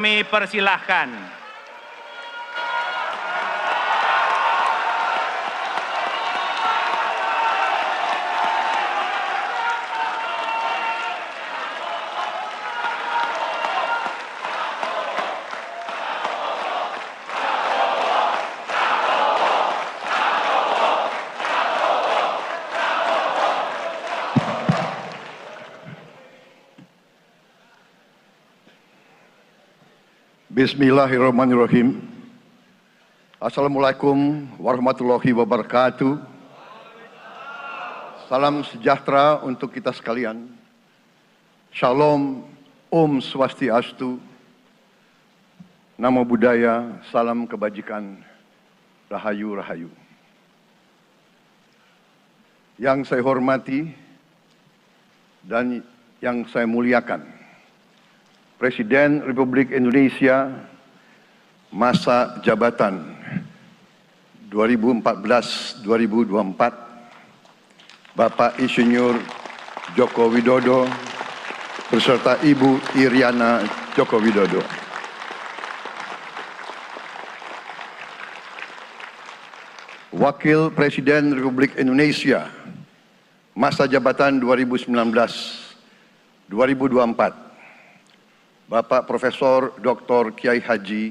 Kami persilahkan Bismillahirrahmanirrahim. Assalamualaikum warahmatullahi wabarakatuh. Salam sejahtera untuk kita sekalian. Shalom, Om Swastiastu, Namo Buddhaya, salam kebajikan, Rahayu Rahayu. Yang saya hormati dan yang saya muliakan, Presiden Republik Indonesia masa jabatan 2014-2024, Bapak Insinyur Joko Widodo beserta Ibu Iriana Joko Widodo. Wakil Presiden Republik Indonesia masa jabatan 2019-2024, Bapak Profesor Dr. Kiai Haji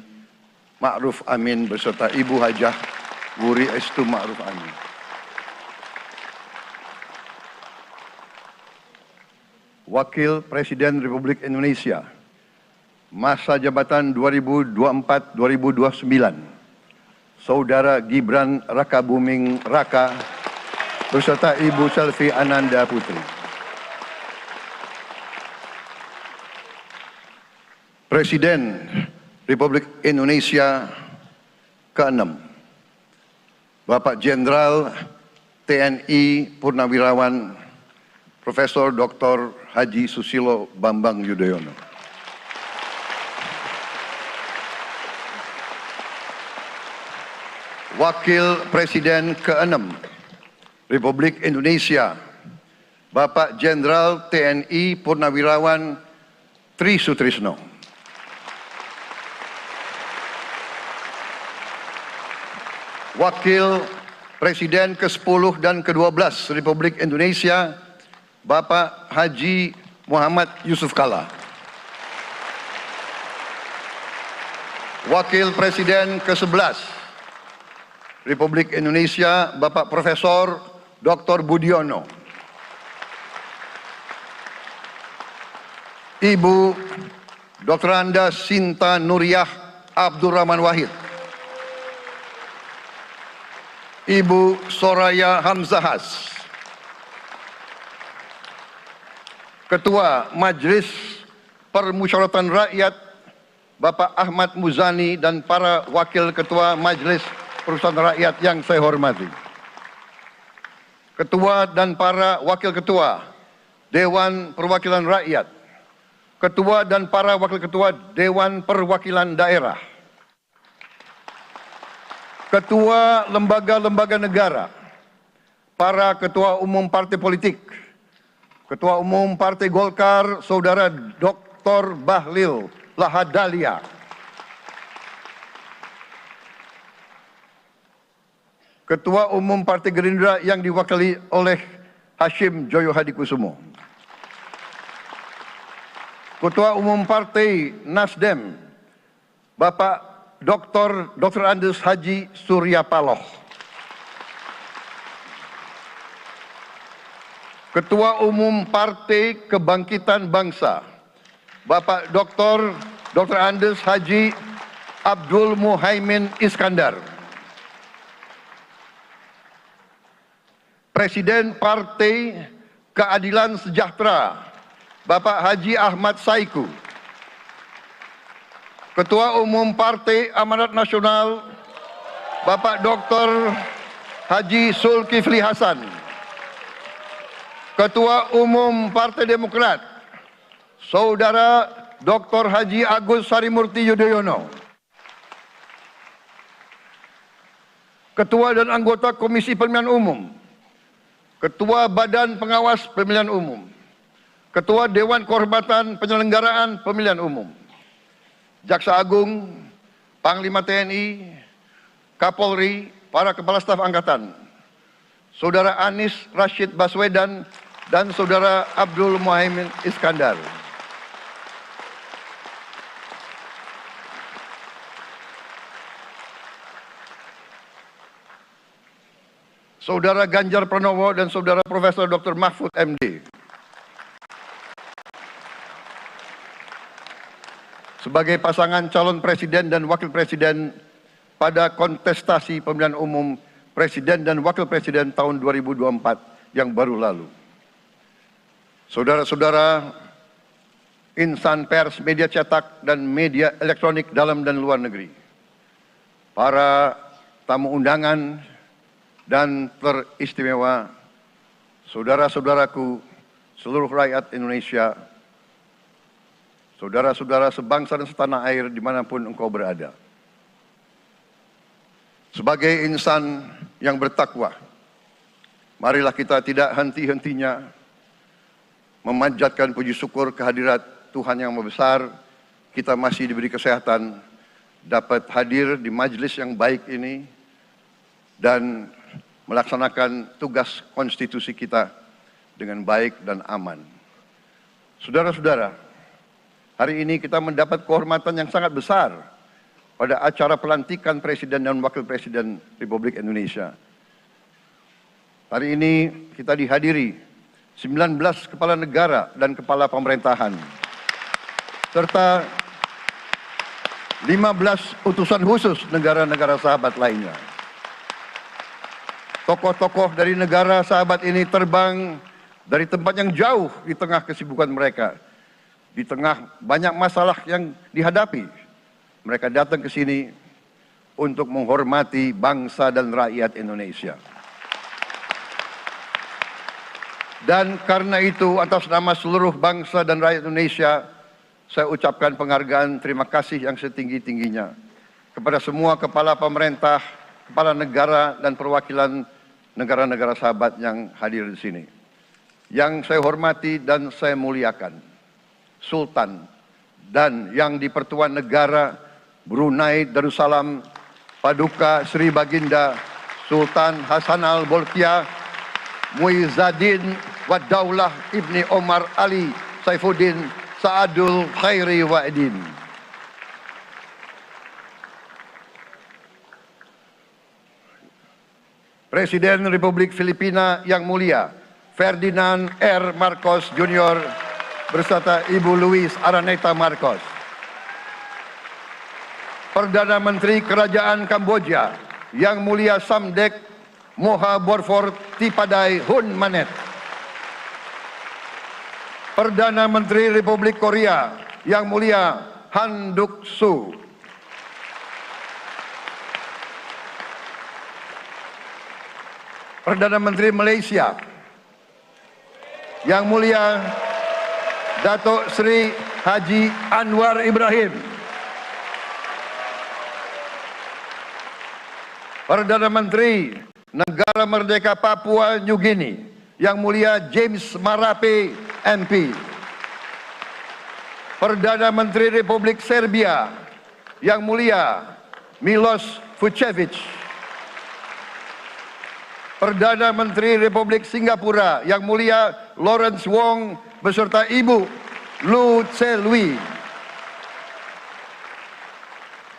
Ma'ruf Amin beserta Ibu Hajah Wuri Estu Ma'ruf Amin. Wakil Presiden Republik Indonesia masa jabatan 2024-2029, Saudara Gibran Rakabuming Raka beserta Ibu Selvi Ananda Putri. Presiden Republik Indonesia ke-6, Bapak Jenderal TNI Purnawirawan Profesor Dr. Haji Susilo Bambang Yudhoyono. Wakil Presiden ke-6 Republik Indonesia, Bapak Jenderal TNI Purnawirawan Tri Sutrisno. Wakil Presiden ke-10 dan ke-12 Republik Indonesia, Bapak Haji Muhammad Yusuf Kalla. Wakil Presiden ke-11 Republik Indonesia, Bapak Profesor Dr. Budiono. Ibu Dr. Anda Sinta Nuriyah Abdurrahman Wahid. Ibu Soraya Hamzahas, Ketua Majelis Permusyawaratan Rakyat Bapak Ahmad Muzani dan para Wakil Ketua Majelis Permusyawaratan Rakyat yang saya hormati. Ketua dan para Wakil Ketua Dewan Perwakilan Rakyat, Ketua dan para Wakil Ketua Dewan Perwakilan Daerah, Ketua lembaga-lembaga negara, para Ketua Umum Partai Politik, Ketua Umum Partai Golkar, Saudara Dr. Bahlil Lahadalia, Ketua Umum Partai Gerindra yang diwakili oleh Hashim Joyo Hadikusumo, Ketua Umum Partai Nasdem, Bapak Dr. Andes Haji Surya Paloh, Ketua Umum Partai Kebangkitan Bangsa, Bapak Dr. Andes Haji Abdul Muhaimin Iskandar, Presiden Partai Keadilan Sejahtera, Bapak Haji Ahmad Saiku, Ketua Umum Partai Amanat Nasional, Bapak Dr. Haji Zulkifli Hasan, Ketua Umum Partai Demokrat, Saudara Dr. Haji Agus Harimurti Yudhoyono, Ketua dan anggota Komisi Pemilihan Umum, Ketua Badan Pengawas Pemilihan Umum, Ketua Dewan Kehormatan Penyelenggaraan Pemilihan Umum, Jaksa Agung, Panglima TNI, Kapolri, para Kepala Staf Angkatan, Saudara Anies Rashid Baswedan, dan Saudara Abdul Muhaimin Iskandar. Saudara Ganjar Pranowo dan Saudara Profesor Dr. Mahfud MD. Sebagai pasangan calon presiden dan wakil presiden pada kontestasi pemilihan umum presiden dan wakil presiden tahun 2024 yang baru lalu. Saudara-saudara insan pers, media cetak, dan media elektronik dalam dan luar negeri. Para tamu undangan dan teristimewa, saudara-saudaraku, seluruh rakyat Indonesia, saudara-saudara sebangsa dan setanah air dimanapun engkau berada. Sebagai insan yang bertakwa, marilah kita tidak henti-hentinya memanjatkan puji syukur kehadirat Tuhan yang Maha Besar. Kita masih diberi kesehatan, dapat hadir di majelis yang baik ini, dan melaksanakan tugas konstitusi kita dengan baik dan aman. Saudara-saudara, hari ini kita mendapat kehormatan yang sangat besar pada acara pelantikan Presiden dan Wakil Presiden Republik Indonesia. Hari ini kita dihadiri 19 kepala negara dan kepala pemerintahan, serta 15 utusan khusus negara-negara sahabat lainnya. Tokoh-tokoh dari negara sahabat ini terbang dari tempat yang jauh di tengah kesibukan mereka, di tengah banyak masalah yang dihadapi. Mereka datang ke sini untuk menghormati bangsa dan rakyat Indonesia. Dan karena itu, atas nama seluruh bangsa dan rakyat Indonesia, saya ucapkan penghargaan terima kasih yang setinggi-tingginya kepada semua kepala pemerintah, kepala negara, dan perwakilan negara-negara sahabat yang hadir di sini. Yang saya hormati dan saya muliakan, Sultan dan yang di-Pertuan Negara Brunei Darussalam Paduka Sri Baginda Sultan Hassanal Bolkiah Muizzaddin Wadaulah Ibni Omar Ali Saifuddin Saadul Khairi Wa'idin. Presiden Republik Filipina yang mulia Ferdinand R. Marcos Jr. beserta Ibu Luis Araneta Marcos. Perdana Menteri Kerajaan Kamboja yang mulia Samdech Moha Borfor Tipadai Hun Manet. Perdana Menteri Republik Korea yang mulia Han Duck-soo. Perdana Menteri Malaysia yang mulia Datuk Seri Haji Anwar Ibrahim. Perdana Menteri Negara Merdeka Papua New Guinea yang mulia James Marape MP. Perdana Menteri Republik Serbia yang mulia Milos Vucevic. Perdana Menteri Republik Singapura yang mulia Lawrence Wong beserta Ibu Lu Tse Lui.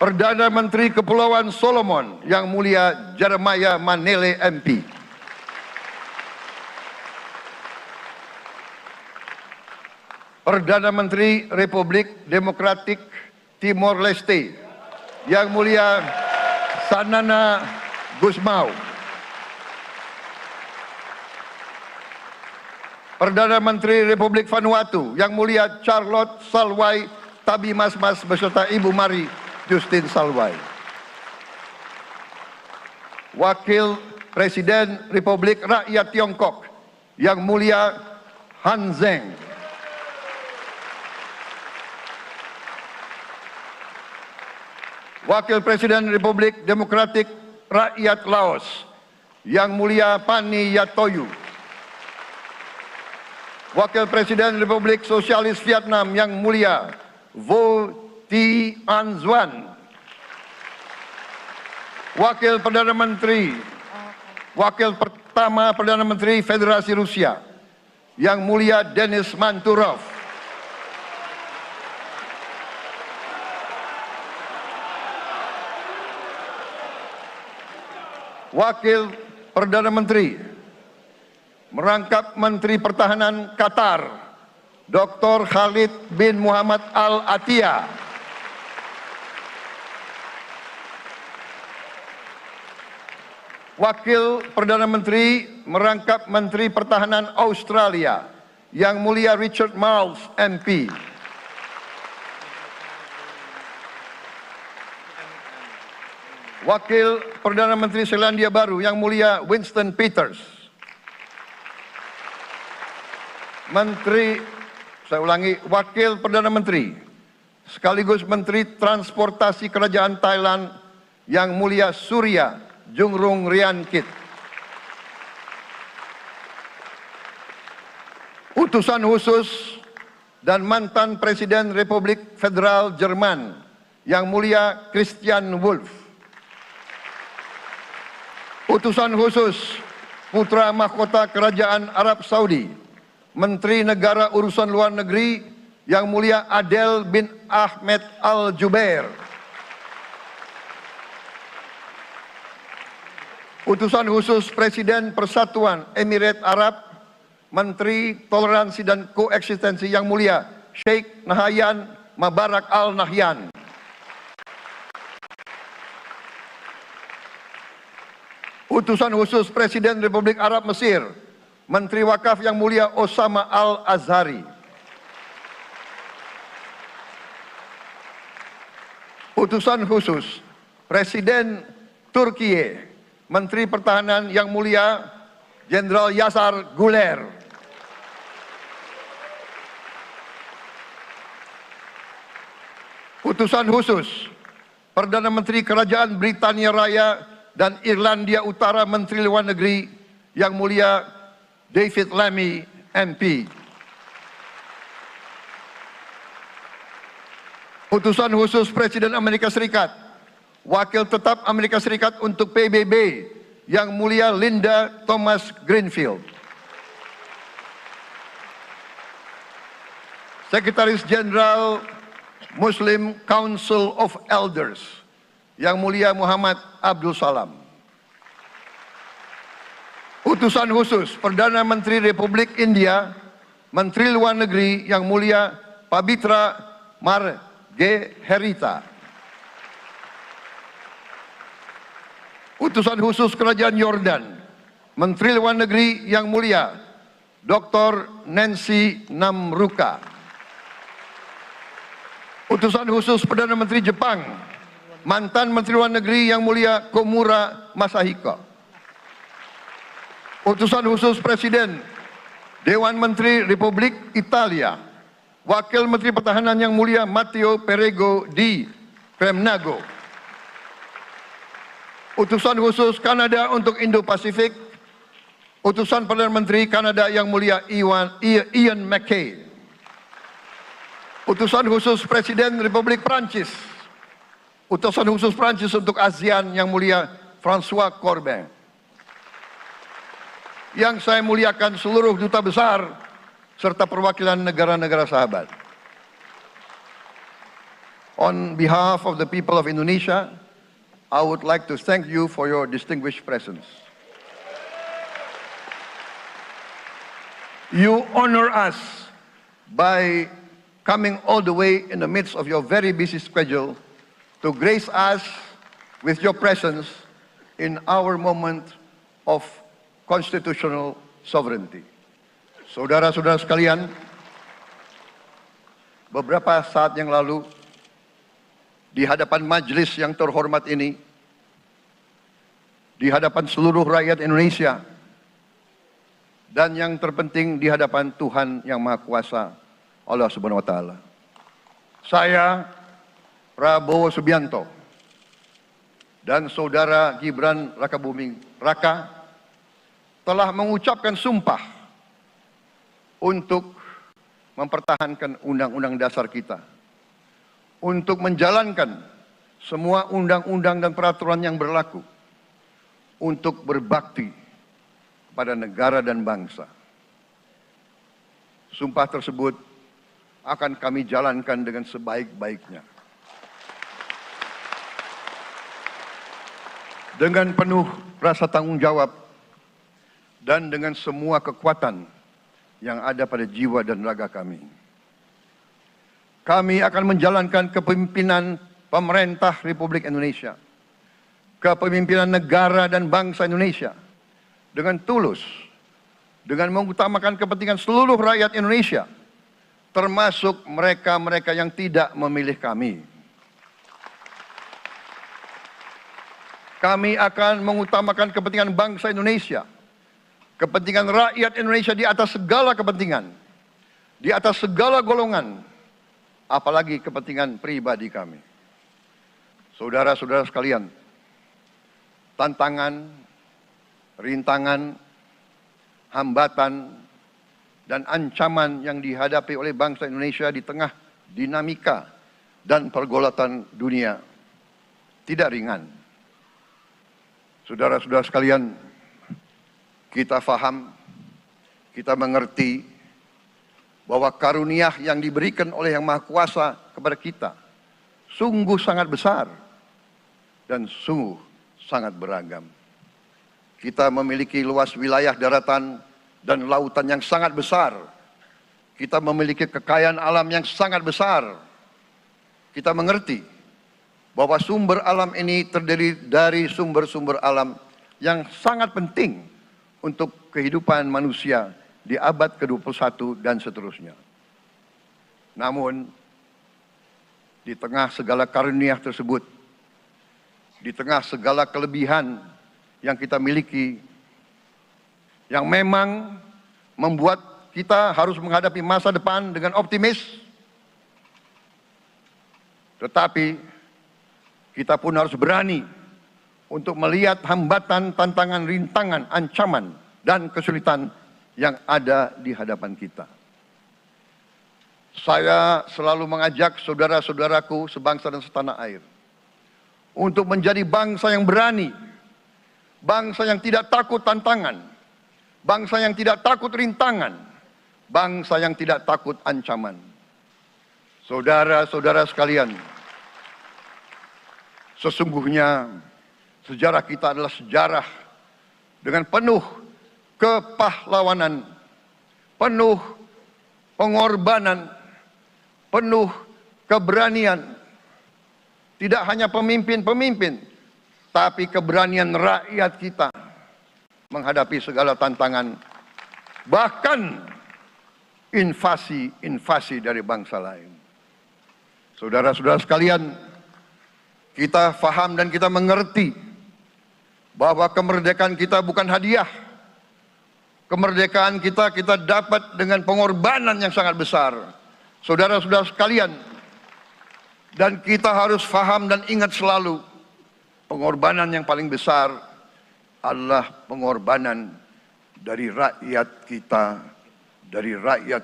Perdana Menteri Kepulauan Solomon yang mulia Jeremiah Manele MP. Perdana Menteri Republik Demokratik Timor Leste yang mulia Sanana Gusmao. Perdana Menteri Republik Vanuatu yang mulia Charlotte Salwai Tabimasmas beserta Ibu Mari Justin Salwai. Wakil Presiden Republik Rakyat Tiongkok yang mulia Han Zheng. Wakil Presiden Republik Demokratik Rakyat Laos yang mulia Pani Yatoyu. Wakil Presiden Republik Sosialis Vietnam yang mulia Vo T. Anzwan. Wakil Perdana Menteri, Wakil pertama Perdana Menteri Federasi Rusia, Yang Mulia Denis Manturov. Wakil Perdana Menteri, merangkap Menteri Pertahanan Qatar, Dr. Khalid bin Muhammad Al Attiyah. Wakil Perdana Menteri, merangkap Menteri Pertahanan Australia, Yang Mulia Richard Marles, MP. Wakil Perdana Menteri Selandia Baru, Yang Mulia Winston Peters. Wakil Perdana Menteri, sekaligus Menteri Transportasi Kerajaan Thailand, Yang Mulia Surya Jungrung Riankit. Utusan khusus dan mantan Presiden Republik Federal Jerman, Yang Mulia Christian Wulff. Utusan khusus Putra Mahkota Kerajaan Arab Saudi, Menteri Negara Urusan Luar Negeri, Yang Mulia Adel bin Ahmed Al Jubair. Utusan khusus Presiden Persatuan Emirat Arab, Menteri Toleransi dan Koeksistensi, Yang Mulia Sheikh Nahyan Mubarak Al Nahyan. Utusan khusus Presiden Republik Arab Mesir, Menteri Wakaf, Yang Mulia Osama Al Azhari. Utusan khusus Presiden Turkiye, Menteri Pertahanan, Yang Mulia Jenderal Yasar Guler. Utusan khusus Perdana Menteri Kerajaan Britania Raya dan Irlandia Utara, Menteri Luar Negeri, Yang Mulia David Lammy, MP. Utusan khusus Presiden Amerika Serikat, Wakil Tetap Amerika Serikat untuk PBB, Yang Mulia Linda Thomas Greenfield. Sekretaris Jenderal Muslim Council of Elders, Yang Mulia Muhammad Abdul Salam. Utusan khusus Perdana Menteri Republik India, Menteri Luar Negeri, Yang Mulia Pabitra Margherita. Utusan khusus Kerajaan Yordan, Menteri Luar Negeri, Yang Mulia Dr. Nancy Namruka. Utusan khusus Perdana Menteri Jepang, mantan Menteri Luar Negeri, Yang Mulia Komura Masahiko. Utusan khusus Presiden Dewan Menteri Republik Italia, Wakil Menteri Pertahanan, Yang Mulia Matteo Perego di Kremnago. Utusan khusus Kanada untuk Indo-Pasifik, Utusan Perdana Menteri Kanada, Yang Mulia Ian MacKay. Utusan khusus Presiden Republik Prancis, Utusan khusus Prancis untuk ASEAN, Yang Mulia François Corbin. Yang saya muliakan seluruh duta besar serta perwakilan negara-negara sahabat. On behalf of the people of Indonesia, I would like to thank you for your distinguished presence. You honor us by coming all the way in the midst of your very busy schedule to grace us with your presence in our moment of constitutional sovereignty. Saudara-saudara sekalian, beberapa saat yang lalu, di hadapan majelis yang terhormat ini, di hadapan seluruh rakyat Indonesia, dan yang terpenting di hadapan Tuhan Yang Maha Kuasa, Allah Subhanahu wa Ta'ala, saya, Prabowo Subianto, dan saudara Gibran Rakabuming Raka telah mengucapkan sumpah untuk mempertahankan Undang-Undang Dasar kita, untuk menjalankan semua undang-undang dan peraturan yang berlaku untuk berbakti kepada negara dan bangsa. Sumpah tersebut akan kami jalankan dengan sebaik-baiknya. Dengan penuh rasa tanggung jawab dan dengan semua kekuatan yang ada pada jiwa dan raga kami. Kami akan menjalankan kepemimpinan pemerintah Republik Indonesia, kepemimpinan negara dan bangsa Indonesia dengan tulus, dengan mengutamakan kepentingan seluruh rakyat Indonesia, termasuk mereka-mereka yang tidak memilih kami. Kami akan mengutamakan kepentingan bangsa Indonesia, kepentingan rakyat Indonesia di atas segala kepentingan, di atas segala golongan, apalagi kepentingan pribadi kami. Saudara-saudara sekalian, tantangan, rintangan, hambatan, dan ancaman yang dihadapi oleh bangsa Indonesia di tengah dinamika dan pergolatan dunia tidak ringan. Saudara-saudara sekalian, kita faham, kita mengerti bahwa karunia yang diberikan oleh Yang Maha Kuasa kepada kita sungguh sangat besar dan sungguh sangat beragam. Kita memiliki luas wilayah daratan dan lautan yang sangat besar. Kita memiliki kekayaan alam yang sangat besar. Kita mengerti bahwa sumber alam ini terdiri dari sumber-sumber alam yang sangat penting untuk kehidupan manusia di abad ke-21 dan seterusnya. Namun, di tengah segala karunia tersebut, di tengah segala kelebihan yang kita miliki, yang memang membuat kita harus menghadapi masa depan dengan optimis, tetapi kita pun harus berani untuk melihat hambatan, tantangan, rintangan, ancaman, dan kesulitan yang ada di hadapan kita. Saya selalu mengajak saudara-saudaraku sebangsa dan setanah air untuk menjadi bangsa yang berani, bangsa yang tidak takut tantangan, bangsa yang tidak takut rintangan, bangsa yang tidak takut ancaman. Saudara-saudara sekalian, sesungguhnya sejarah kita adalah sejarah dengan penuh kepahlawanan, penuh pengorbanan, penuh keberanian. Tidak hanya pemimpin-pemimpin, tapi keberanian rakyat kita menghadapi segala tantangan, bahkan invasi-invasi dari bangsa lain. Saudara-saudara sekalian, kita faham dan kita mengerti bahwa kemerdekaan kita bukan hadiah. Kemerdekaan kita dapat dengan pengorbanan yang sangat besar. Saudara-saudara sekalian, dan kita harus faham dan ingat selalu, pengorbanan yang paling besar adalah pengorbanan dari rakyat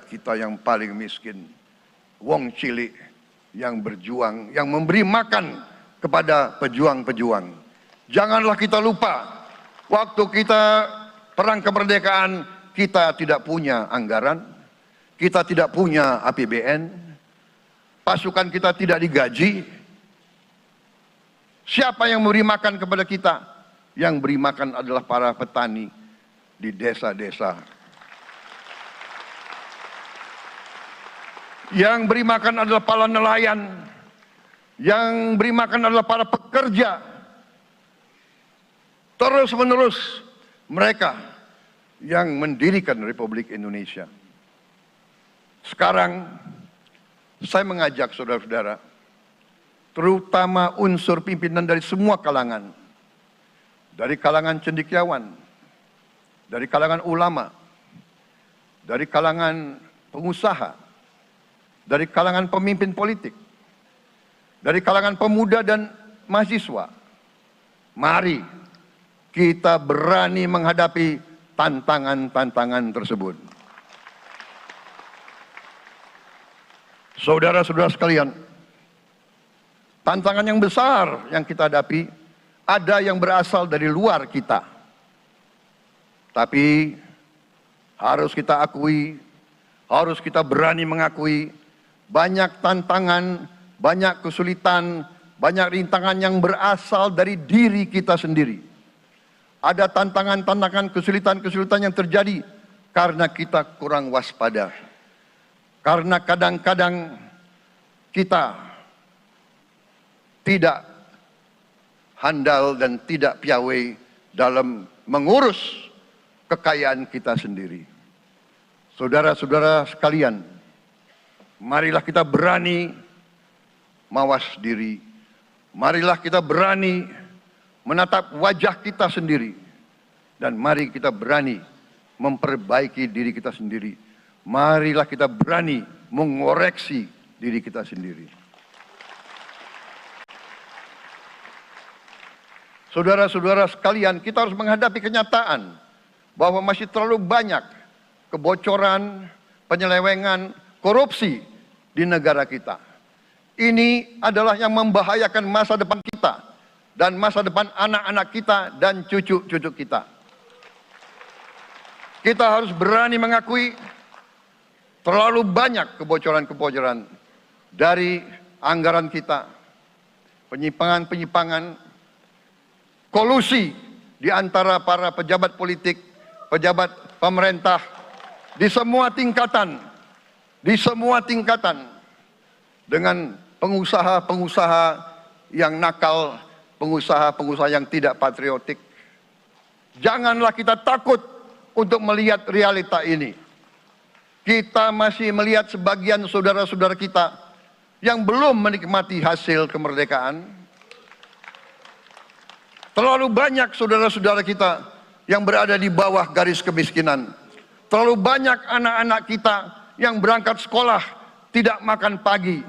kita yang paling miskin. Wong cilik yang berjuang, yang memberi makan kepada pejuang-pejuang. Janganlah kita lupa, waktu kita perang kemerdekaan, kita tidak punya anggaran, kita tidak punya APBN, pasukan kita tidak digaji. Siapa yang memberi makan kepada kita? Yang beri makan adalah para petani di desa-desa. Yang beri makan adalah para nelayan. Yang beri makan adalah para pekerja. Terus-menerus mereka yang mendirikan Republik Indonesia. Sekarang saya mengajak saudara-saudara, terutama unsur pimpinan dari semua kalangan, dari kalangan cendekiawan, dari kalangan ulama, dari kalangan pengusaha, dari kalangan pemimpin politik, dari kalangan pemuda dan mahasiswa. Mari kita berani menghadapi tantangan-tantangan tersebut. Saudara-saudara sekalian, tantangan yang besar yang kita hadapi, ada yang berasal dari luar kita. Tapi harus kita akui, harus kita berani mengakui, banyak tantangan, banyak kesulitan, banyak rintangan yang berasal dari diri kita sendiri. Ada tantangan-tantangan, kesulitan-kesulitan yang terjadi karena kita kurang waspada. Karena kadang-kadang kita tidak handal dan tidak piawai dalam mengurus kekayaan kita sendiri. Saudara-saudara sekalian, marilah kita berani mawas diri. Marilah kita berani menatap wajah kita sendiri. Dan mari kita berani memperbaiki diri kita sendiri. Marilah kita berani mengoreksi diri kita sendiri. Saudara-saudara sekalian, kita harus menghadapi kenyataan bahwa masih terlalu banyak kebocoran, penyelewengan, korupsi di negara kita. Ini adalah yang membahayakan masa depan kita dan masa depan anak-anak kita dan cucu-cucu kita. Kita harus berani mengakui terlalu banyak kebocoran-kebocoran dari anggaran kita, penyimpangan-penyimpangan, kolusi di antara para pejabat politik, pejabat pemerintah di semua tingkatan, dengan pengusaha-pengusaha yang nakal, pengusaha-pengusaha yang tidak patriotik. Janganlah kita takut untuk melihat realita ini. Kita masih melihat sebagian saudara-saudara kita yang belum menikmati hasil kemerdekaan. Terlalu banyak saudara-saudara kita yang berada di bawah garis kemiskinan. Terlalu banyak anak-anak kita yang berangkat sekolah tidak makan pagi.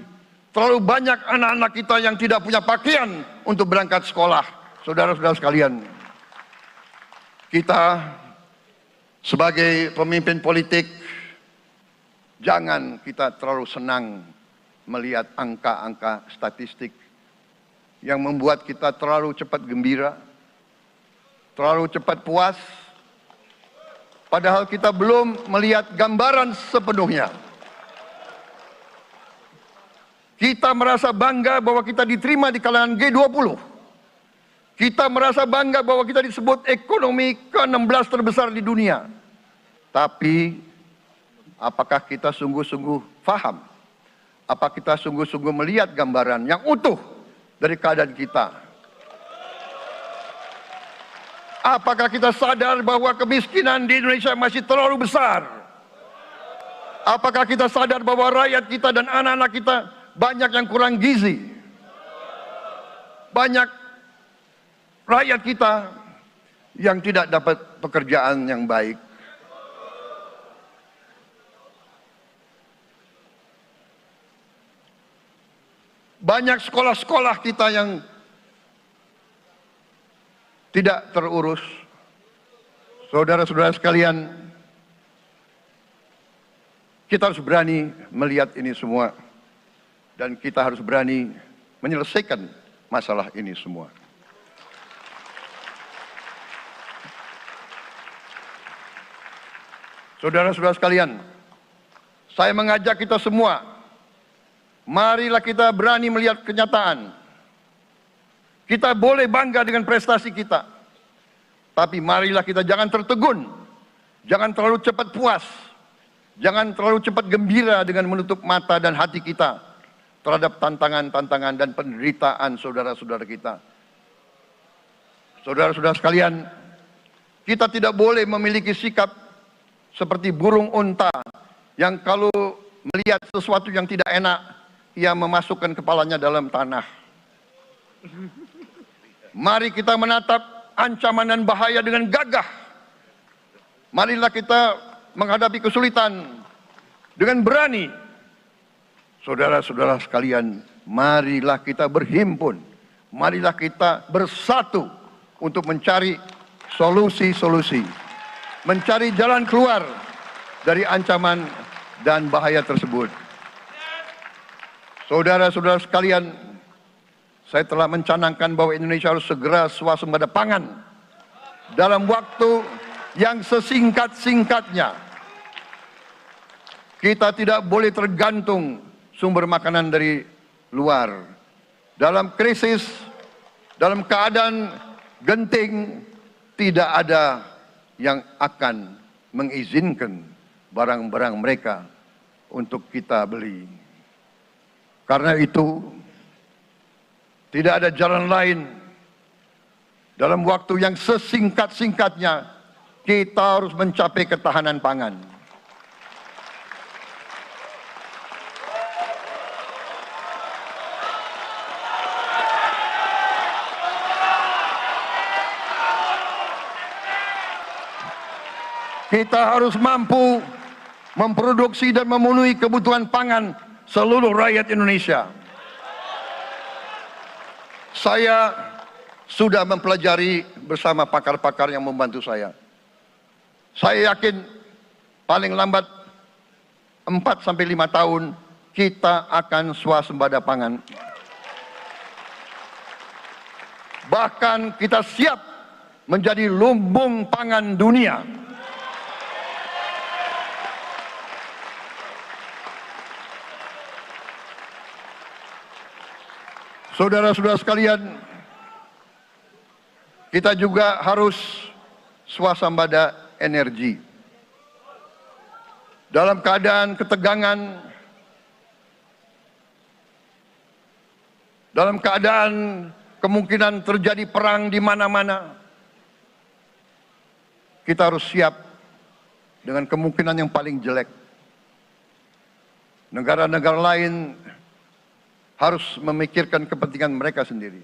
Terlalu banyak anak-anak kita yang tidak punya pakaian untuk berangkat sekolah. Saudara-saudara sekalian, kita sebagai pemimpin politik, jangan kita terlalu senang melihat angka-angka statistik yang membuat kita terlalu cepat gembira, terlalu cepat puas, padahal kita belum melihat gambaran sepenuhnya. Kita merasa bangga bahwa kita diterima di kalangan G20. Kita merasa bangga bahwa kita disebut ekonomi ke-16 terbesar di dunia. Tapi, apakah kita sungguh-sungguh faham? Apa kita sungguh-sungguh melihat gambaran yang utuh dari keadaan kita? Apakah kita sadar bahwa kemiskinan di Indonesia masih terlalu besar? Apakah kita sadar bahwa rakyat kita dan anak-anak kita banyak yang kurang gizi? Banyak rakyat kita yang tidak dapat pekerjaan yang baik. Banyak sekolah-sekolah kita yang tidak terurus. Saudara-saudara sekalian, kita harus berani melihat ini semua. Dan kita harus berani menyelesaikan masalah ini semua. Saudara-saudara sekalian, saya mengajak kita semua, marilah kita berani melihat kenyataan. Kita boleh bangga dengan prestasi kita, tapi marilah kita jangan tertegun, jangan terlalu cepat puas, jangan terlalu cepat gembira dengan menutup mata dan hati kita terhadap tantangan-tantangan dan penderitaan saudara-saudara kita. Saudara-saudara sekalian, kita tidak boleh memiliki sikap seperti burung unta yang kalau melihat sesuatu yang tidak enak, ia memasukkan kepalanya dalam tanah. Mari kita menatap ancaman dan bahaya dengan gagah. Marilah kita menghadapi kesulitan dengan berani. Saudara-saudara sekalian, marilah kita berhimpun. Marilah kita bersatu untuk mencari solusi-solusi. Mencari jalan keluar dari ancaman dan bahaya tersebut. Saudara-saudara sekalian, saya telah mencanangkan bahwa Indonesia harus segera swasembada pangan dalam waktu yang sesingkat-singkatnya. Kita tidak boleh tergantung sumber makanan dari luar. Dalam krisis, dalam keadaan genting, tidak ada yang akan mengizinkan barang-barang mereka untuk kita beli. Karena itu, tidak ada jalan lain. Dalam waktu yang sesingkat-singkatnya, kita harus mencapai ketahanan pangan. Kita harus mampu memproduksi dan memenuhi kebutuhan pangan seluruh rakyat Indonesia. Saya sudah mempelajari bersama pakar-pakar yang membantu saya. Saya yakin paling lambat 4 sampai 5 tahun kita akan swasembada pangan. Bahkan kita siap menjadi lumbung pangan dunia. Saudara-saudara sekalian, kita juga harus swasembada energi. Dalam keadaan ketegangan, dalam keadaan kemungkinan terjadi perang di mana-mana, kita harus siap dengan kemungkinan yang paling jelek. Negara-negara lain harus memikirkan kepentingan mereka sendiri.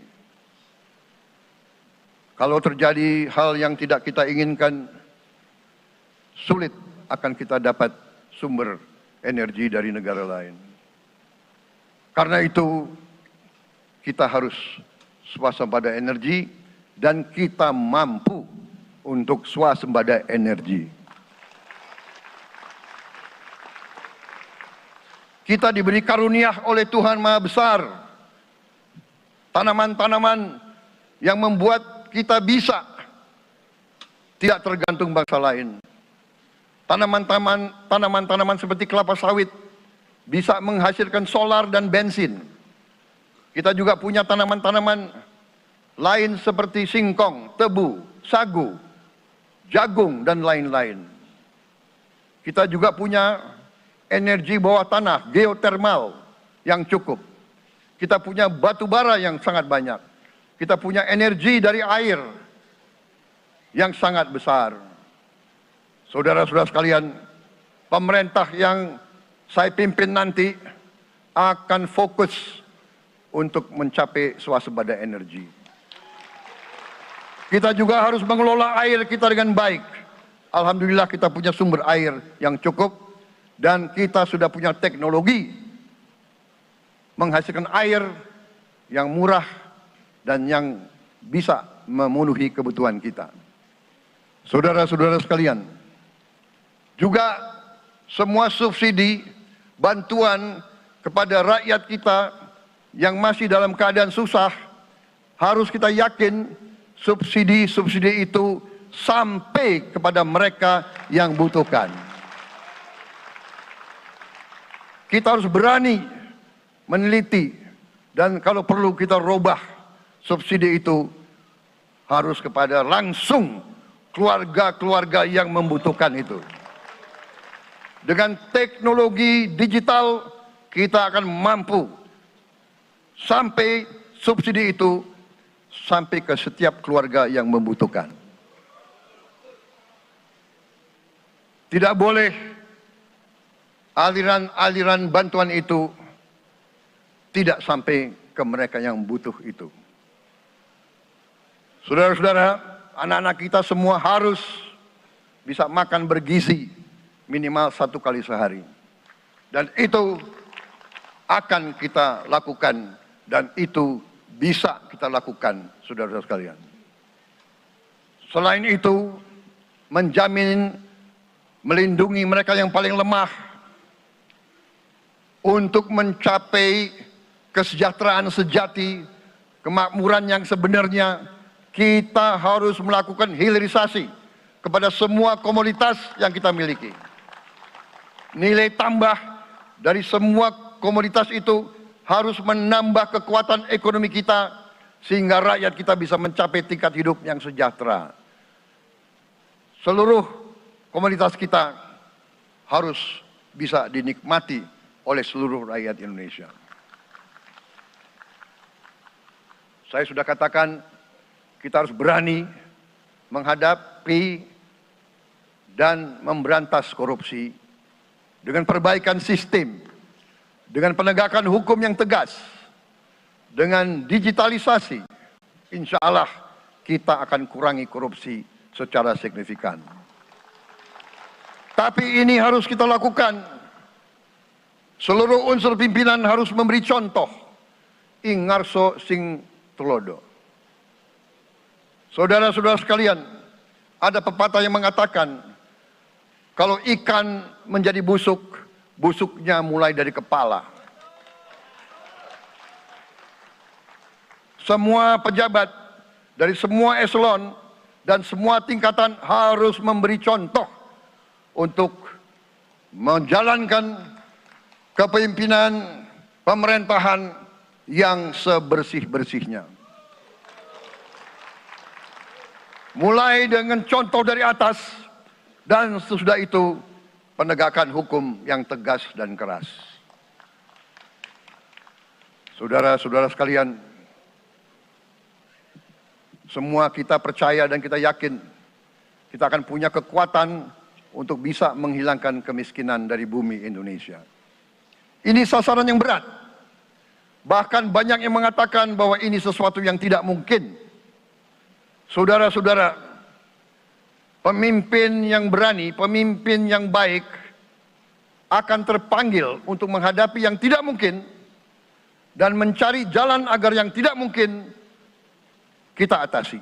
Kalau terjadi hal yang tidak kita inginkan, sulit akan kita dapat sumber energi dari negara lain. Karena itu, kita harus swasembada energi dan kita mampu untuk swasembada energi. Kita diberi karunia oleh Tuhan Maha Besar. Tanaman-tanaman yang membuat kita bisa tidak tergantung bangsa lain. Tanaman-tanaman seperti kelapa sawit bisa menghasilkan solar dan bensin. Kita juga punya tanaman-tanaman lain seperti singkong, tebu, sagu, jagung, dan lain-lain. Kita juga punya energi bawah tanah, geotermal yang cukup. Kita punya batu bara yang sangat banyak. Kita punya energi dari air yang sangat besar. Saudara-saudara sekalian, pemerintah yang saya pimpin nanti akan fokus untuk mencapai swasembada energi. Kita juga harus mengelola air kita dengan baik. Alhamdulillah kita punya sumber air yang cukup. Dan kita sudah punya teknologi menghasilkan air yang murah dan yang bisa memenuhi kebutuhan kita. Saudara-saudara sekalian, juga semua subsidi, bantuan kepada rakyat kita yang masih dalam keadaan susah, harus kita yakin subsidi-subsidi itu sampai kepada mereka yang butuhkan. Kita harus berani meneliti dan kalau perlu kita robah subsidi itu harus kepada langsung keluarga-keluarga yang membutuhkan itu. Dengan teknologi digital kita akan mampu sampai subsidi itu sampai ke setiap keluarga yang membutuhkan. Tidak boleh aliran-aliran bantuan itu tidak sampai ke mereka yang butuh itu. Saudara-saudara, anak-anak kita semua harus bisa makan bergizi minimal 1 kali sehari. Dan itu akan kita lakukan dan itu bisa kita lakukan, saudara-saudara sekalian. Selain itu, menjamin melindungi mereka yang paling lemah untuk mencapai kesejahteraan sejati, kemakmuran yang sebenarnya, kita harus melakukan hilirisasi kepada semua komoditas yang kita miliki. Nilai tambah dari semua komoditas itu harus menambah kekuatan ekonomi kita sehingga rakyat kita bisa mencapai tingkat hidup yang sejahtera. Seluruh komoditas kita harus bisa dinikmati oleh seluruh rakyat Indonesia. Saya sudah katakan, kita harus berani menghadapi dan memberantas korupsi dengan perbaikan sistem, dengan penegakan hukum yang tegas, dengan digitalisasi. Insya Allah kita akan kurangi korupsi secara signifikan. Tapi ini harus kita lakukan. Seluruh unsur pimpinan harus memberi contoh. Ing ngarso sing tulodo. Saudara-saudara sekalian, ada pepatah yang mengatakan, kalau ikan menjadi busuk, busuknya mulai dari kepala. Semua pejabat dari semua eselon dan semua tingkatan harus memberi contoh untuk menjalankan kepemimpinan pemerintahan yang sebersih-bersihnya. Mulai dengan contoh dari atas dan sesudah itu penegakan hukum yang tegas dan keras. Saudara-saudara sekalian, semua kita percaya dan kita yakin kita akan punya kekuatan untuk bisa menghilangkan kemiskinan dari bumi Indonesia. Ini sasaran yang berat. Bahkan banyak yang mengatakan bahwa ini sesuatu yang tidak mungkin. Saudara-saudara, pemimpin yang berani, pemimpin yang baik akan terpanggil untuk menghadapi yang tidak mungkin dan mencari jalan agar yang tidak mungkin kita atasi.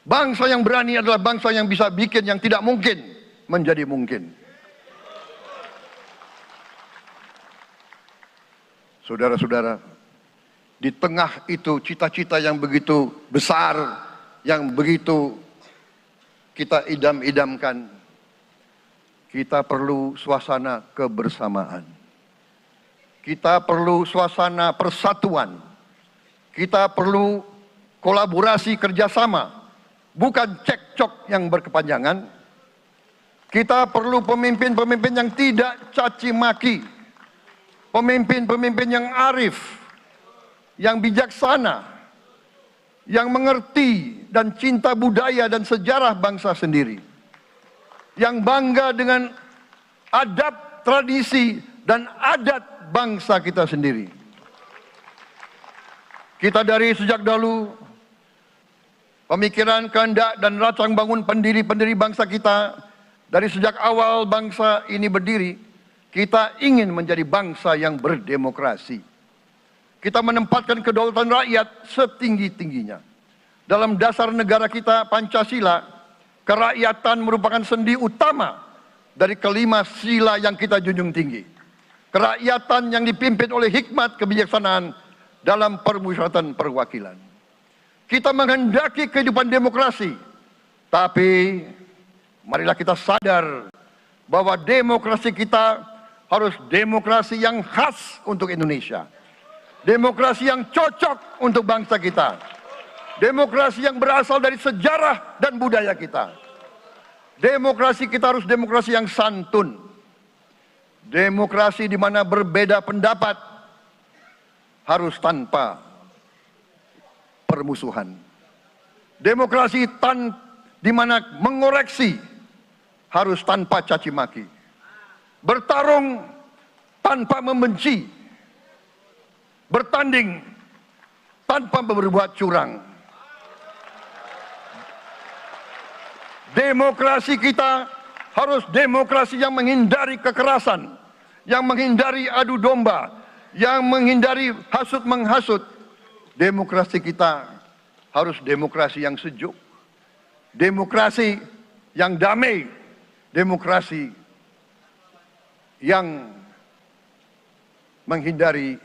Bangsa yang berani adalah bangsa yang bisa bikin yang tidak mungkin menjadi mungkin. Saudara-saudara, di tengah itu cita-cita yang begitu besar, yang begitu kita idam-idamkan, kita perlu suasana kebersamaan. Kita perlu suasana persatuan. Kita perlu kolaborasi kerjasama, bukan cekcok yang berkepanjangan. Kita perlu pemimpin-pemimpin yang tidak caci maki, pemimpin-pemimpin yang arif, yang bijaksana, yang mengerti dan cinta budaya dan sejarah bangsa sendiri, yang bangga dengan adab, tradisi, dan adat bangsa kita sendiri. Kita dari sejak dahulu, pemikiran, kehendak, dan rancang bangun pendiri-pendiri bangsa kita, dari sejak awal bangsa ini berdiri, kita ingin menjadi bangsa yang berdemokrasi. Kita menempatkan kedaulatan rakyat setinggi-tingginya. Dalam dasar negara kita, Pancasila, kerakyatan merupakan sendi utama dari kelima sila yang kita junjung tinggi. Kerakyatan yang dipimpin oleh hikmat kebijaksanaan dalam permusyawaratan perwakilan. Kita menghendaki kehidupan demokrasi, tapi marilah kita sadar bahwa demokrasi kita harus demokrasi yang khas untuk Indonesia. Demokrasi yang cocok untuk bangsa kita. Demokrasi yang berasal dari sejarah dan budaya kita. Demokrasi kita harus demokrasi yang santun. Demokrasi di mana berbeda pendapat harus tanpa permusuhan. Demokrasi di mana mengoreksi harus tanpa caci maki. Bertarung tanpa membenci. Bertanding tanpa berbuat curang. Demokrasi kita harus demokrasi yang menghindari kekerasan, yang menghindari adu domba, yang menghindari hasut menghasut. Demokrasi kita harus demokrasi yang sejuk, demokrasi yang damai, demokrasi yang menghindari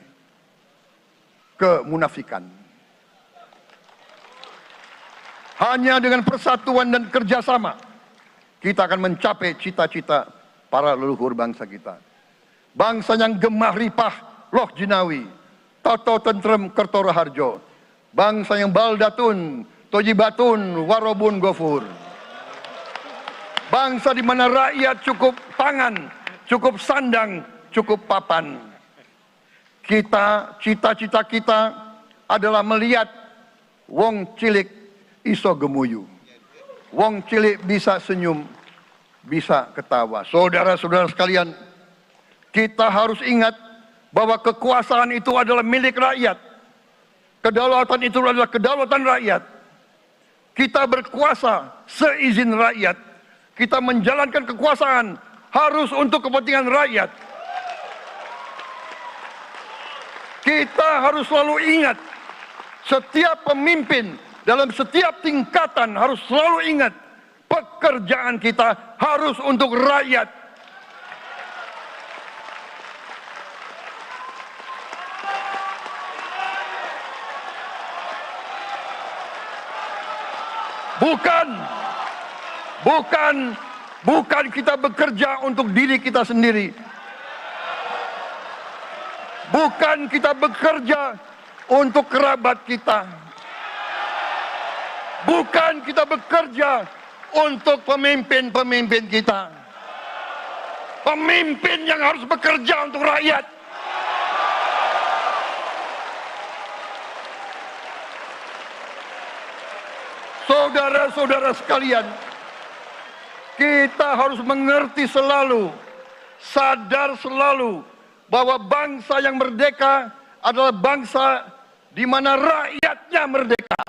kemunafikan. Hanya dengan persatuan dan kerjasama, kita akan mencapai cita-cita para leluhur bangsa kita. Bangsa yang gemah ripah loh jinawi, toto tentrem kerto raharjo. Bangsa yang baldatun, tojibatun, warobun gofur. Bangsa di mana rakyat cukup pangan, cukup sandang, cukup papan. Cita-cita kita adalah melihat wong cilik iso gemuyu. Wong cilik bisa senyum, bisa ketawa. Saudara-saudara sekalian, kita harus ingat bahwa kekuasaan itu adalah milik rakyat. Kedaulatan itu adalah kedaulatan rakyat. Kita berkuasa seizin rakyat. Kita menjalankan kekuasaan harus untuk kepentingan rakyat. Kita harus selalu ingat, setiap pemimpin dalam setiap tingkatan harus selalu ingat, pekerjaan kita harus untuk rakyat. Bukan kita bekerja untuk diri kita sendiri. Bukan kita bekerja untuk kerabat kita. Bukan kita bekerja untuk pemimpin-pemimpin kita. Pemimpin yang harus bekerja untuk rakyat. Saudara-saudara sekalian, kita harus mengerti selalu, sadar selalu bahwa bangsa yang merdeka adalah bangsa di mana rakyatnya merdeka.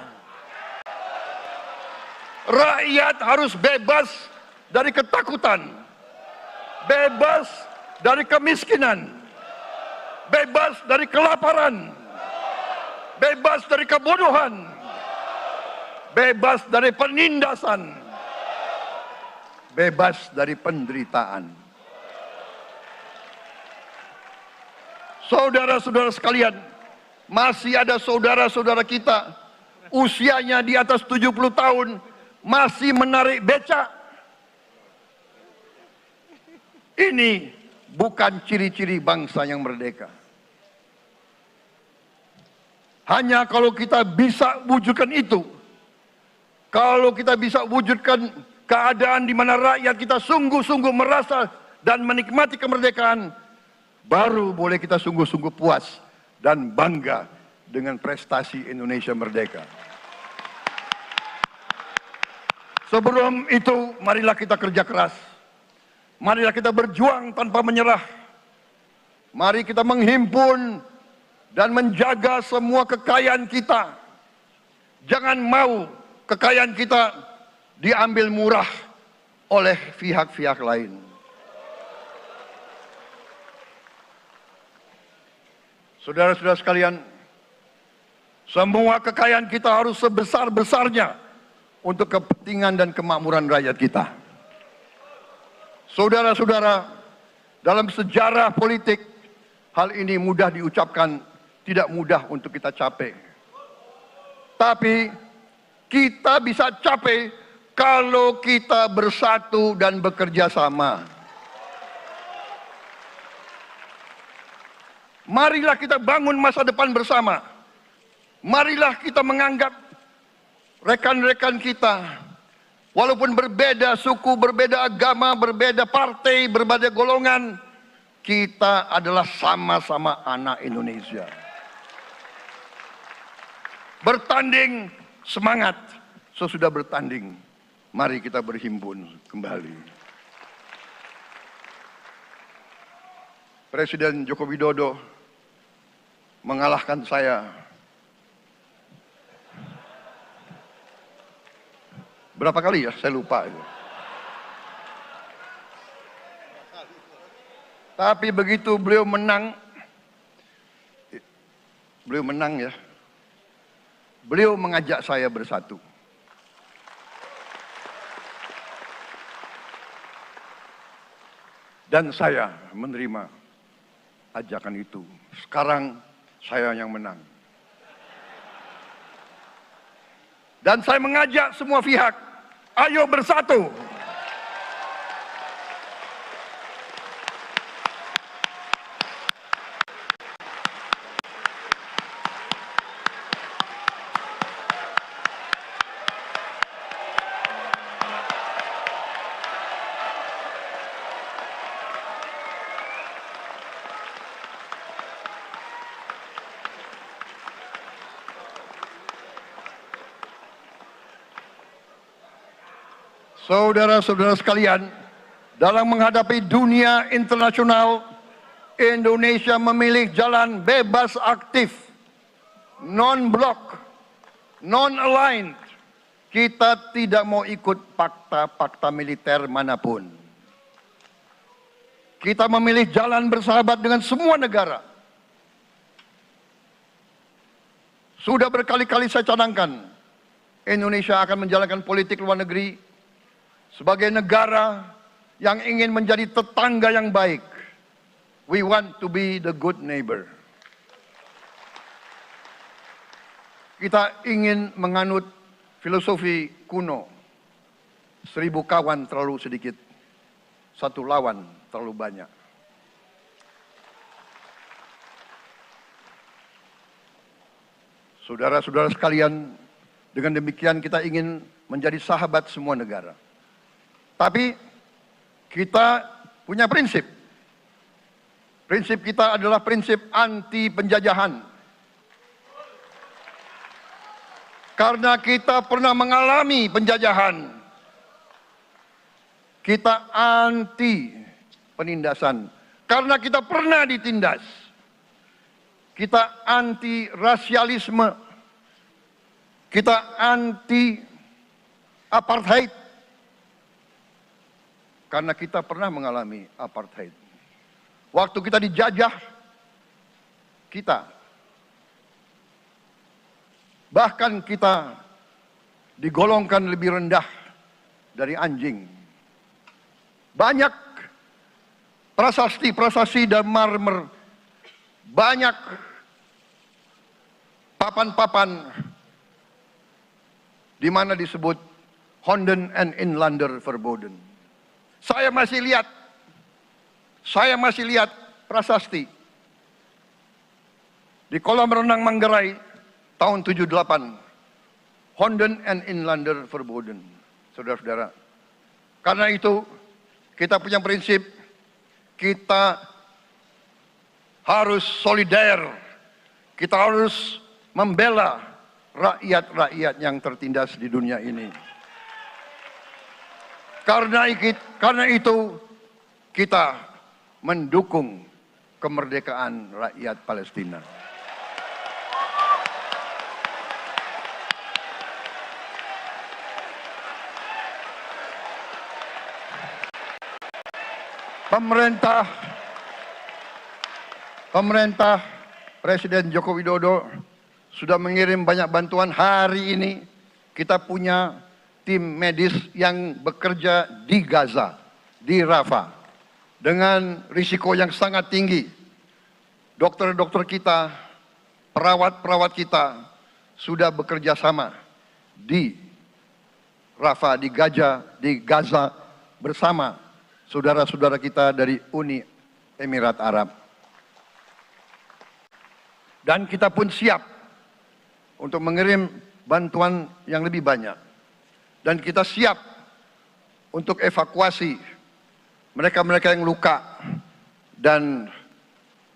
Rakyat harus bebas dari ketakutan, bebas dari kemiskinan, bebas dari kelaparan, bebas dari kebodohan, bebas dari penindasan, bebas dari penderitaan. Saudara-saudara sekalian, masih ada saudara-saudara kita usianya di atas 70 tahun masih menarik becak. Ini bukan ciri-ciri bangsa yang merdeka. Hanya kalau kita bisa wujudkan itu, kalau kita bisa wujudkan keadaan di mana rakyat kita sungguh-sungguh merasa dan menikmati kemerdekaan, baru boleh kita sungguh-sungguh puas dan bangga dengan prestasi Indonesia merdeka. Sebelum itu, marilah kita kerja keras. Marilah kita berjuang tanpa menyerah. Mari kita menghimpun dan menjaga semua kekayaan kita. Jangan mau kekayaan kita diambil murah oleh pihak-pihak lain. Saudara-saudara sekalian, semua kekayaan kita harus sebesar-besarnya untuk kepentingan dan kemakmuran rakyat kita. Saudara-saudara, dalam sejarah politik, hal ini mudah diucapkan, tidak mudah untuk kita capai. Tapi kita bisa capai kalau kita bersatu dan bekerja sama. Marilah kita bangun masa depan bersama. Marilah kita menganggap rekan-rekan kita, walaupun berbeda suku, berbeda agama, berbeda partai, berbeda golongan, kita adalah sama-sama anak Indonesia. Bertanding semangat, sesudah bertanding, mari kita berhimpun kembali. Presiden Joko Widodo mengalahkan saya berapa kali ya, saya lupa itu. Tapi begitu beliau menang ya, beliau mengajak saya bersatu. Dan saya menerima ajakan itu. Sekarang saya yang menang. Dan saya mengajak semua pihak, ayo bersatu. Saudara-saudara sekalian, dalam menghadapi dunia internasional, Indonesia memilih jalan bebas aktif, non-blok, non-aligned. Kita tidak mau ikut fakta-fakta militer manapun. Kita memilih jalan bersahabat dengan semua negara. Sudah berkali-kali saya cadangkan, Indonesia akan menjalankan politik luar negeri sebagai negara yang ingin menjadi tetangga yang baik. We want to be the good neighbor. Kita ingin menganut filosofi kuno. 1000 kawan terlalu sedikit, 1 lawan terlalu banyak. Saudara-saudara sekalian, dengan demikian kita ingin menjadi sahabat semua negara. Tapi kita punya prinsip. Prinsip kita adalah prinsip anti penjajahan. Karena kita pernah mengalami penjajahan. Kita anti penindasan. Karena kita pernah ditindas. Kita anti rasialisme. Kita anti apartheid. Karena kita pernah mengalami apartheid. Waktu kita dijajah, bahkan kita digolongkan lebih rendah dari anjing. Banyak prasasti dan marmer, banyak papan-papan di mana disebut Honden en Inlander Verboden. Saya masih lihat prasasti di kolam renang Manggarai tahun 78. Honden en Inlander Verboden. Saudara-saudara, karena itu kita punya prinsip, kita harus solider, kita harus membela rakyat-rakyat yang tertindas di dunia ini. Karena itu kita mendukung kemerdekaan rakyat Palestina. Pemerintah Presiden Joko Widodo sudah mengirim banyak bantuan. Hari ini kita punya tim medis yang bekerja di Gaza, di Rafah, dengan risiko yang sangat tinggi. Dokter-dokter kita, perawat-perawat kita sudah bekerja sama di Rafah, di Gaza bersama saudara-saudara kita dari Uni Emirat Arab. Dan kita pun siap untuk mengirim bantuan yang lebih banyak. Dan kita siap untuk evakuasi mereka-mereka yang luka dan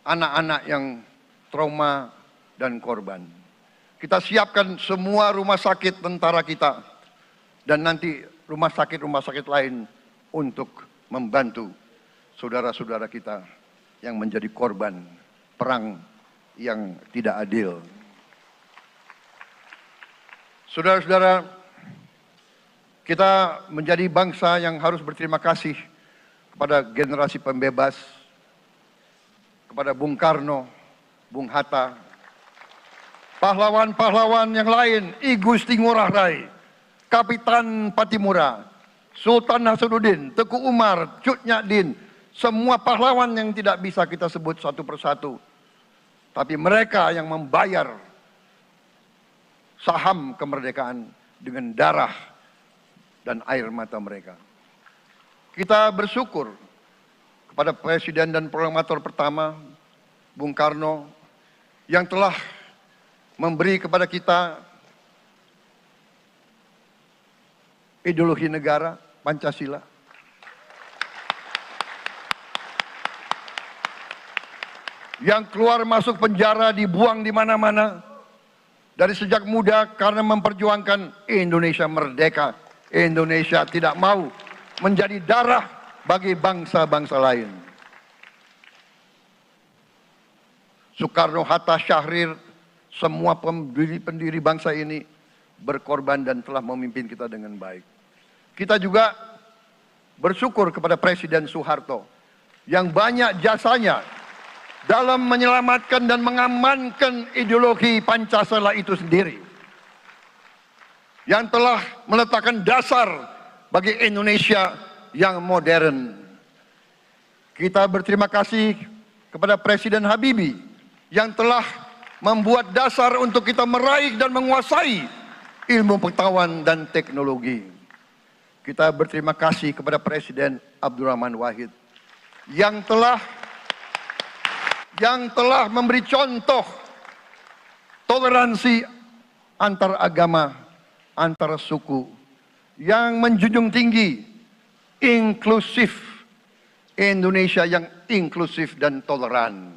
anak-anak yang trauma dan korban. Kita siapkan semua rumah sakit tentara kita dan nanti rumah sakit lain untuk membantu saudara-saudara kita yang menjadi korban perang yang tidak adil. Saudara-saudara, kita menjadi bangsa yang harus berterima kasih kepada generasi pembebas, kepada Bung Karno, Bung Hatta, pahlawan-pahlawan yang lain, I Gusti Ngurah Rai, Kapitan Patimura, Sultan Nasruddin, Teku Umar, Cut Nyak Din, semua pahlawan yang tidak bisa kita sebut satu persatu. Tapi mereka yang membayar saham kemerdekaan dengan darah dan air mata mereka. Kita bersyukur kepada Presiden dan Proklamator pertama, Bung Karno, yang telah memberi kepada kita ideologi negara, Pancasila. Yang keluar masuk penjara, dibuang di mana-mana dari sejak muda karena memperjuangkan Indonesia merdeka. Indonesia tidak mau menjadi darah bagi bangsa-bangsa lain. Soekarno, Hatta, Syahrir, semua pendiri bangsa ini berkorban dan telah memimpin kita dengan baik. Kita juga bersyukur kepada Presiden Soeharto yang banyak jasanya dalam menyelamatkan dan mengamankan ideologi Pancasila itu sendiri, yang telah meletakkan dasar bagi Indonesia yang modern. Kita berterima kasih kepada Presiden Habibie yang telah membuat dasar untuk kita meraih dan menguasai ilmu pengetahuan dan teknologi. Kita berterima kasih kepada Presiden Abdurrahman Wahid yang telah memberi contoh toleransi antar agama, antar suku, yang menjunjung tinggi inklusif, Indonesia yang inklusif dan toleran.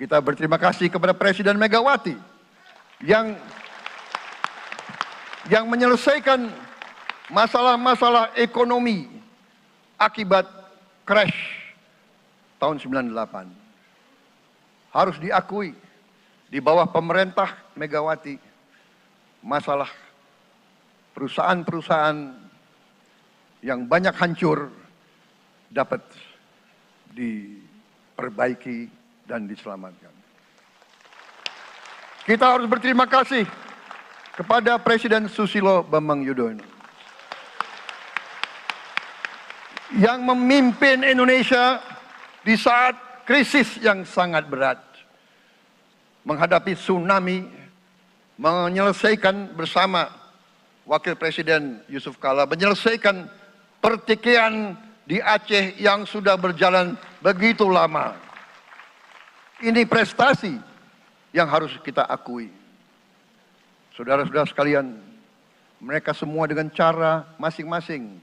Kita berterima kasih kepada Presiden Megawati yang menyelesaikan masalah-masalah ekonomi akibat crash tahun 98. Harus diakui, di bawah pemerintah Megawati, masalah perusahaan-perusahaan yang banyak hancur dapat diperbaiki dan diselamatkan. Kita harus berterima kasih kepada Presiden Susilo Bambang Yudhoyono yang memimpin Indonesia di saat krisis yang sangat berat, menghadapi tsunami, menyelesaikan bersama Wakil Presiden Yusuf Kala, menyelesaikan pertikaian di Aceh yang sudah berjalan begitu lama. Ini prestasi yang harus kita akui. Saudara-saudara sekalian, mereka semua dengan cara masing-masing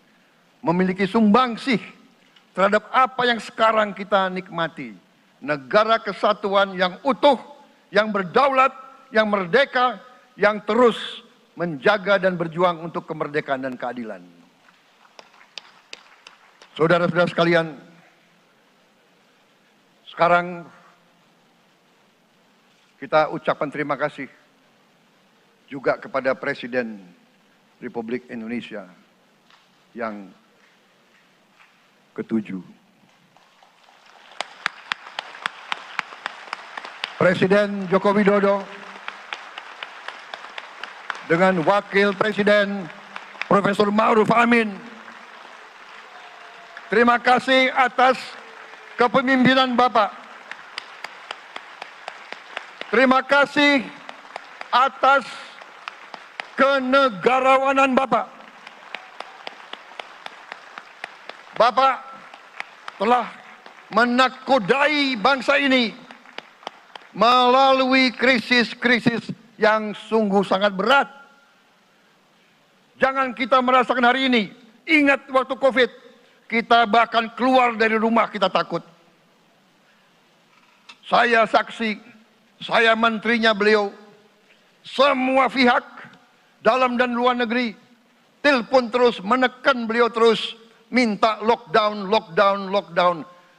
memiliki sumbangsih terhadap apa yang sekarang kita nikmati. Negara kesatuan yang utuh, yang berdaulat, yang merdeka, yang terus menjaga dan berjuang untuk kemerdekaan dan keadilan. Saudara-saudara sekalian, sekarang kita ucapkan terima kasih juga kepada Presiden Republik Indonesia yang ke-7. Presiden Joko Widodo dengan Wakil Presiden Profesor Ma'ruf Amin. Terima kasih atas kepemimpinan Bapak. Terima kasih atas kenegarawanan Bapak. Bapak telah menakodai bangsa ini melalui krisis-krisis yang sungguh sangat berat. Jangan kita merasakan hari ini. Ingat waktu COVID, kita bahkan keluar dari rumah kita takut. Saya saksi, saya menterinya beliau, semua pihak dalam dan luar negeri telepon terus, menekan beliau terus, minta lockdown, lockdown, lockdown.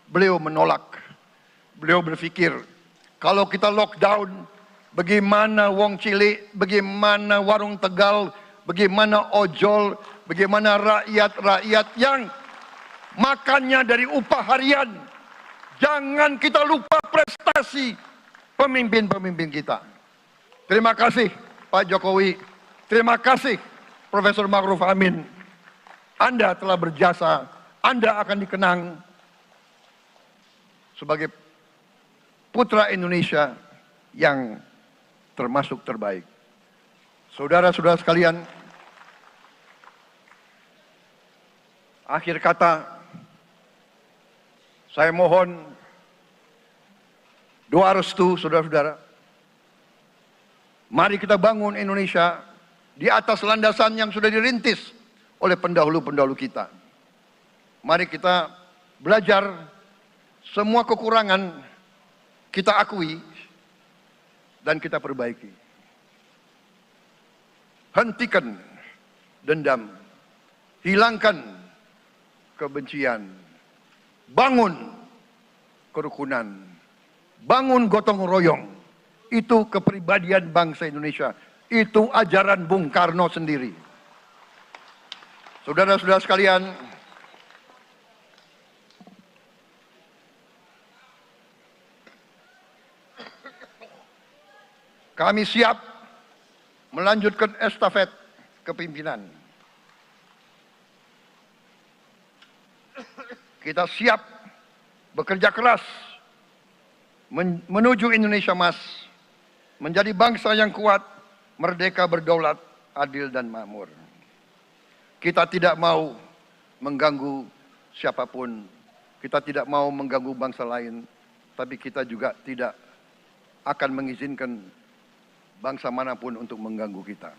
Beliau menolak. Beliau berpikir, kalau kita lockdown, bagaimana wong cilik, bagaimana warung Tegal, bagaimana ojol, bagaimana rakyat-rakyat yang makannya dari upah harian. Jangan kita lupa prestasi pemimpin-pemimpin kita. Terima kasih Pak Jokowi. Terima kasih Profesor Ma'ruf Amin. Anda telah berjasa Anda akan dikenang sebagai putra Indonesia yang termasuk terbaik. Saudara-saudara sekalian, akhir kata, saya mohon doa restu saudara-saudara. Mari kita bangun Indonesia di atas landasan yang sudah dirintis oleh pendahulu-pendahulu kita. Mari kita belajar semua kekurangan kita akui dan kita perbaiki. Hentikan dendam, hilangkan kebencian, bangun kerukunan, bangun gotong royong. Itu kepribadian bangsa Indonesia. Itu ajaran Bung Karno sendiri. Saudara-saudara sekalian, kami siap melanjutkan estafet kepimpinan. Kita siap bekerja keras menuju Indonesia Emas, menjadi bangsa yang kuat, merdeka, berdaulat, adil dan makmur. Kita tidak mau mengganggu siapapun, kita tidak mau mengganggu bangsa lain, tapi kita juga tidak akan mengizinkan bangsa manapun untuk mengganggu kita.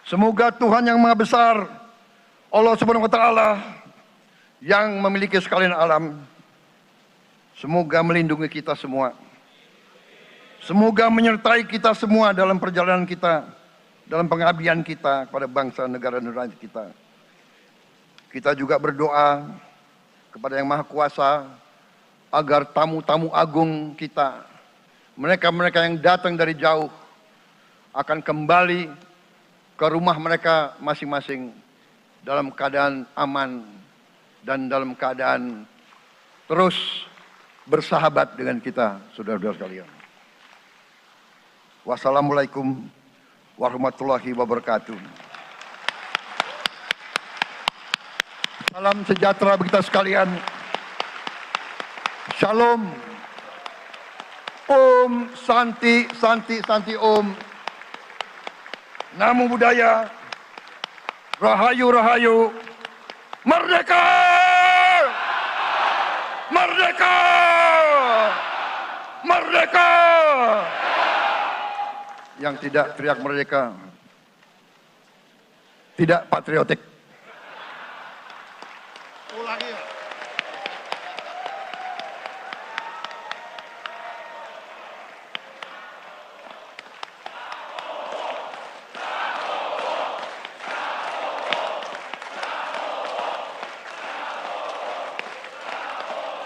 Semoga Tuhan yang Maha Besar, Allah Subhanahu wa Ta'ala, yang memiliki sekalian alam, semoga melindungi kita semua. Semoga menyertai kita semua dalam perjalanan kita, dalam pengabdian kita kepada bangsa, negara, dan rakyat kita. Kita juga berdoa kepada Yang Maha Kuasa agar tamu-tamu agung kita, mereka-mereka yang datang dari jauh, akan kembali ke rumah mereka masing-masing dalam keadaan aman dan dalam keadaan terus bersahabat dengan kita, saudara-saudara sekalian. Wassalamualaikum warahmatullahi wabarakatuh. Salam sejahtera bagi kita sekalian. Shalom. Om Santi, Santi, Santi Om. Namo Buddhaya. Rahayu, Rahayu. Merdeka! Merdeka! Merdeka! Yang tidak teriak merdeka tidak patriotik.